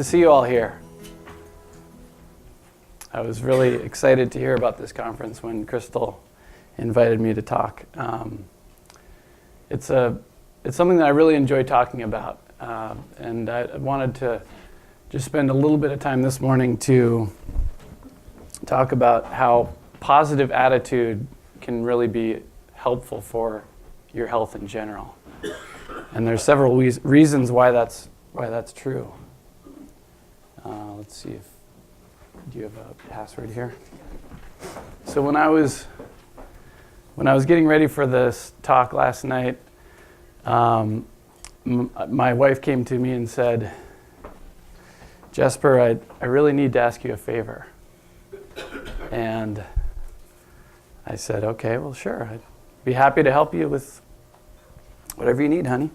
to see you all here. I was really excited to hear about this conference when Crystal invited me to talk. It's something that I really enjoy talking about, and I wanted to just spend a little bit of time this morning to talk about how positive attitude can really be helpful for your health in general. And there's several reasons why that's true. Let's see if do you have a password here? So when I was getting ready for this talk last night, my wife came to me and said, "Jesper, I really need to ask you a favor." And I said, "Okay, well, sure. I'd be happy to help you with whatever you need, honey."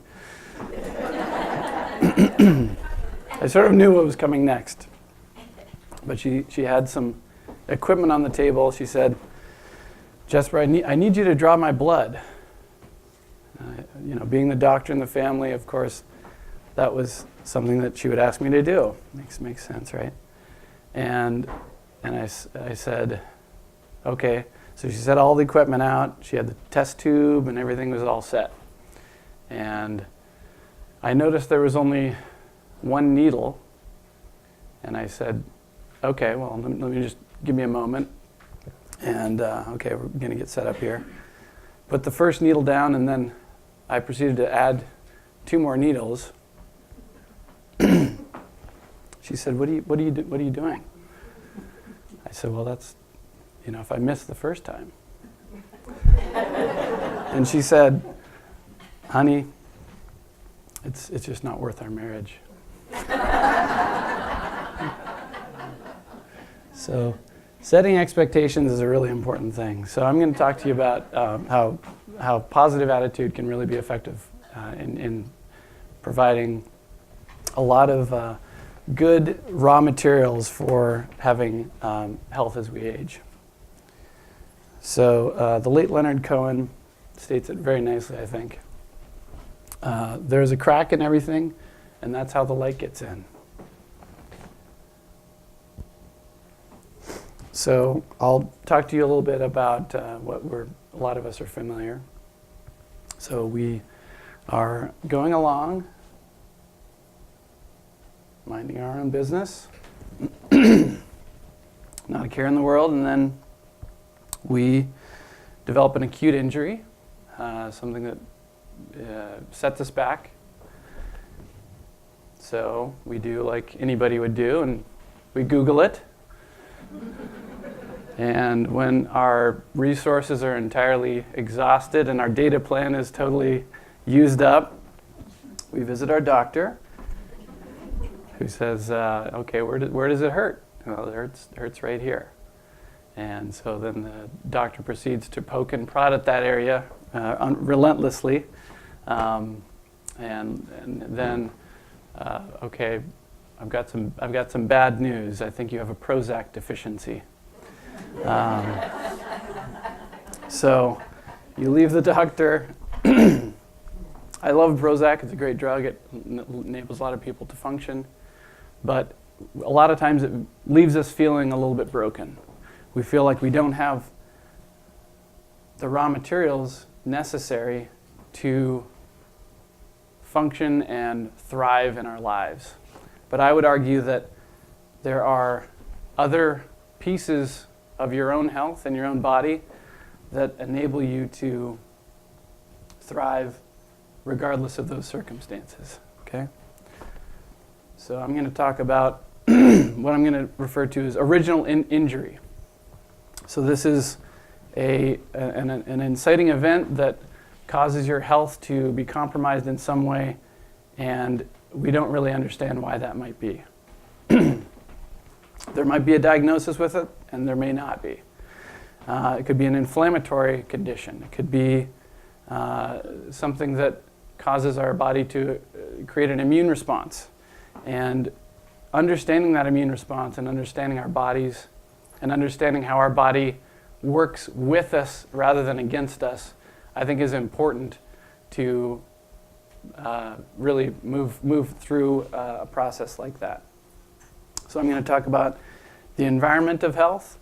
I sort of knew what was coming next. But she had some equipment on the table. She said, "Jesper, I need you to draw my blood." Being the doctor in the family, of course, that was something that she would ask me to do. Makes sense, right? And I said, "Okay." So she set all the equipment out. She had the test tube and everything was all set. And I noticed there was only one needle. And I said, "Okay, well, let me just give me a moment." And okay, we're going to get set up here. Put the first needle down, and then I proceeded to add 2 more needles. She said, "What are you doing?" I said, "Well, that's, if I miss the first time." And she said, "Honey, it's just not worth our marriage." So setting expectations is a really important thing. So I'm going to talk to you about how positive attitude can really be effective in providing a lot of good raw materials for having health as we age. So the late Leonard Cohen states it very nicely, I think. There's a crack in everything, and that's how the light gets in. So I'll talk to you a little bit about what a lot of us are familiar. So we are going along, minding our own business, not a care in the world, and then we develop an acute injury, something that sets us back. So we do like anybody would do, and we Google it. And when our resources are entirely exhausted and our data plan is totally used up, we visit our doctor, who says, "Okay, where does it hurt?" "Well, it hurts right here." And so then the doctor proceeds to poke and prod at that area relentlessly, and then, "Okay, I've got some bad news. I think you have a Prozac deficiency." So you leave the doctor. I love Prozac. It's a great drug. It enables a lot of people to function. But a lot of times it leaves us feeling a little bit broken. We feel like we don't have the raw materials necessary to function and thrive in our lives. But I would argue that there are other pieces of your own health and your own body that enable you to thrive regardless of those circumstances, okay? So I'm going to talk about what I'm going to refer to as original injury. So this is an inciting event that causes your health to be compromised in some way, and we don't really understand why that might be. There might be a diagnosis with it, and there may not be. It could be an inflammatory condition. It could be something that causes our body to create an immune response. And understanding that immune response and understanding our bodies and understanding how our body works with us rather than against us, I think is important to really move through a process like that. So I'm going to talk about the environment of health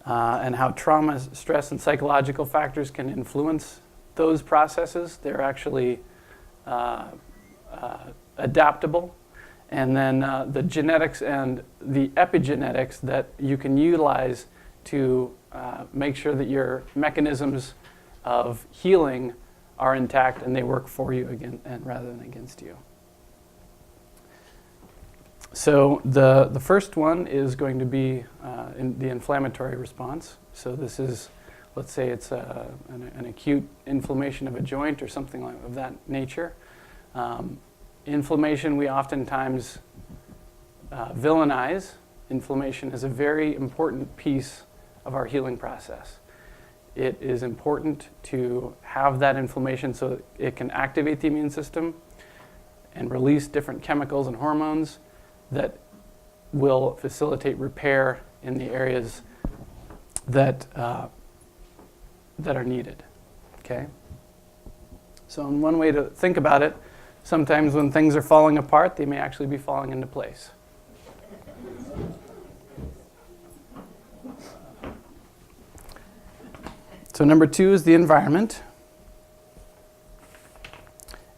and how trauma, stress, and psychological factors can influence those processes. They're actually adaptable. And then the genetics and the epigenetics that you can utilize to make sure that your mechanisms of healing are intact and they work for you again and rather than against you. So the first one is going to be in the inflammatory response. So this is, let's say it's an acute inflammation of a joint or something of that nature. Inflammation, we oftentimes villainize. Inflammation is a very important piece of our healing process. It is important to have that inflammation so it can activate the immune system and release different chemicals and hormones that will facilitate repair in the areas that are needed. Okay? So in one way to think about it, sometimes when things are falling apart, they may actually be falling into place. So number 2 is the environment.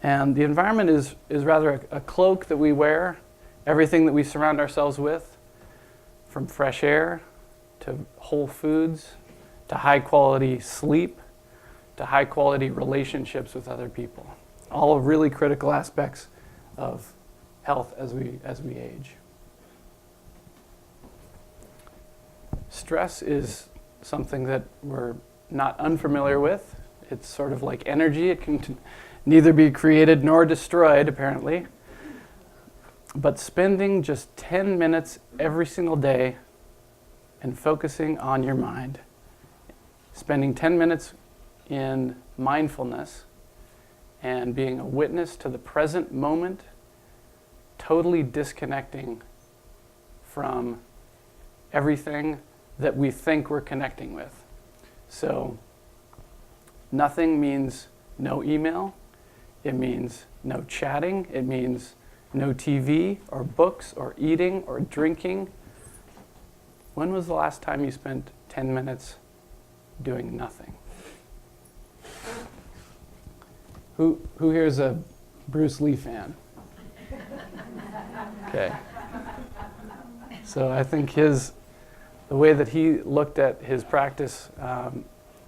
And the environment is rather a cloak that we wear, everything that we surround ourselves with, from fresh air to whole foods, to high quality sleep, to high quality relationships with other people. All really critical aspects of health as we age. Stress is something that we're not unfamiliar with. It's sort of like energy. It can neither be created nor destroyed, apparently. But spending just 10 minutes every single day and focusing on your mind, spending 10 minutes in mindfulness and being a witness to the present moment, totally disconnecting from everything that we think we're connecting with. So nothing means no email. It means no chatting. It means no TV or books or eating or drinking. When was the last time you spent 10 minutes doing nothing? Who here is a Bruce Lee fan? Okay. So I think the way that he looked at his practice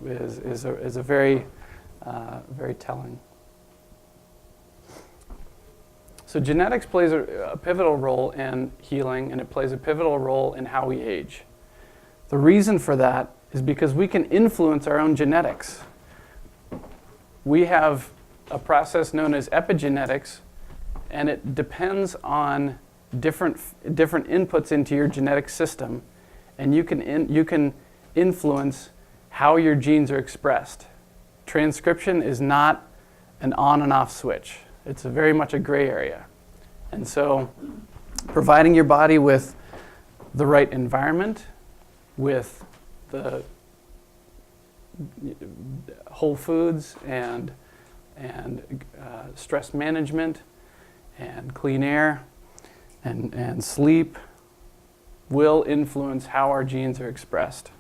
is a very telling. So genetics plays a pivotal role in healing, and it plays a pivotal role in how we age. The reason for that is because we can influence our own genetics. We have a process known as epigenetics, and it depends on different inputs into your genetic system, and you can influence how your genes are expressed. Transcription is not an on and off switch. It's very much a gray area. And so providing your body with the right environment, with the whole foods and stress management and clean air and sleep will influence how our genes are expressed.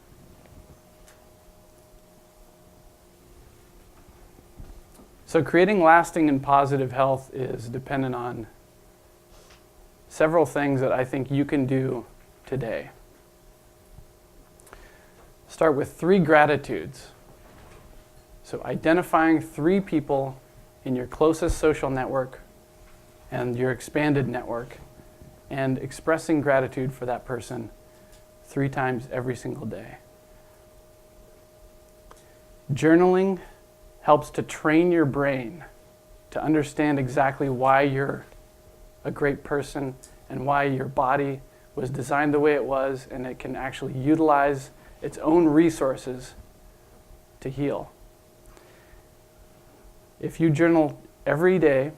So creating lasting and positive health is dependent on several things that I think you can do today. Start with 3 gratitudes. So identifying 3 people in your closest social network and your expanded network and expressing gratitude for that person 3 times every single day. Journaling helps to train your brain to understand exactly why you're a great person and why your body was designed the way it was, and it can actually utilize its own resources to heal. If you journal every day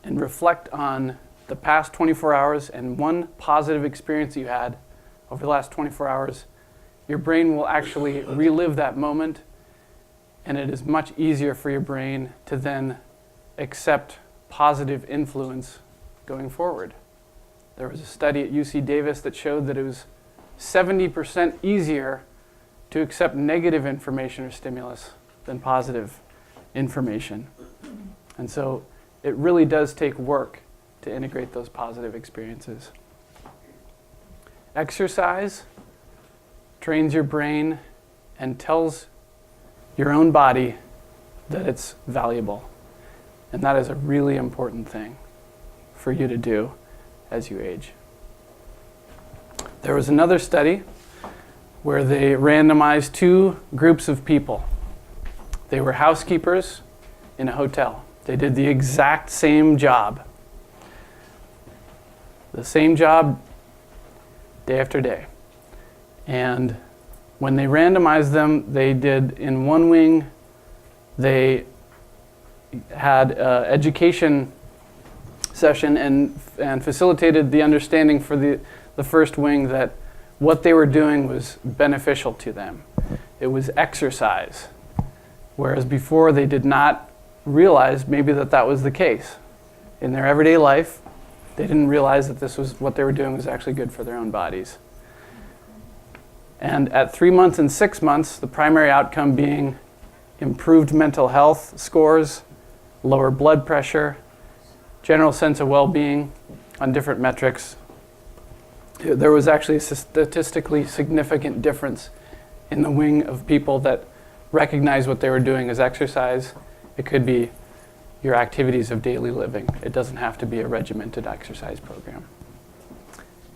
and reflect on the past 24 hours and one positive experience you had over the last 24 hours, your brain will actually relive that moment, and it is much easier for your brain to then accept positive influence going forward. There was a study at UC Davis that showed that it was 70% easier to accept negative information or stimulus than positive information. And so it really does take work to integrate those positive experiences. Exercise trains your brain and tells your own body that it's valuable. And that is a really important thing for you to do as you age. There was another study where they randomized 2 groups of people. They were housekeepers in a hotel. They did the exact same job. The same job day after day. And when they randomized them, they did in one wing, they had an education session and facilitated the understanding for the first wing that what they were doing was beneficial to them. It was exercise. Whereas before they did not realize maybe that was the case. In their everyday life, they didn't realize that this was what they were doing was actually good for their own bodies. And at 3 months and 6 months, the primary outcome being improved mental health scores, lower blood pressure, general sense of well-being on different metrics. There was actually a statistically significant difference in the wing of people that recognized what they were doing as exercise. It could be your activities of daily living. It doesn't have to be a regimented exercise program.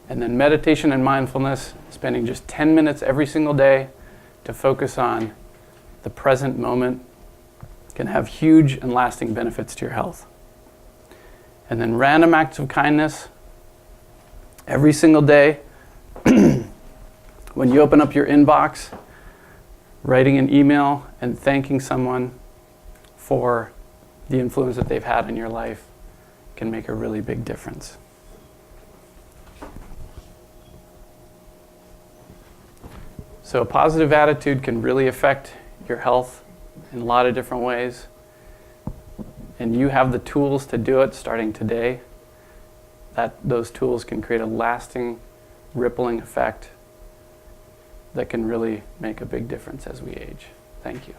And then meditation and mindfulness, spending just 10 minutes every single day to focus on the present moment, can have huge and lasting benefits to your health. And then random acts of kindness every single day. When you open up your inbox, writing an email and thanking someone for the influence that they've had in your life can make a really big difference. So a positive attitude can really affect your health in a lot of different ways. And you have the tools to do it starting today. Those tools can create a lasting, rippling effect that can really make a big difference as we age. Thank you.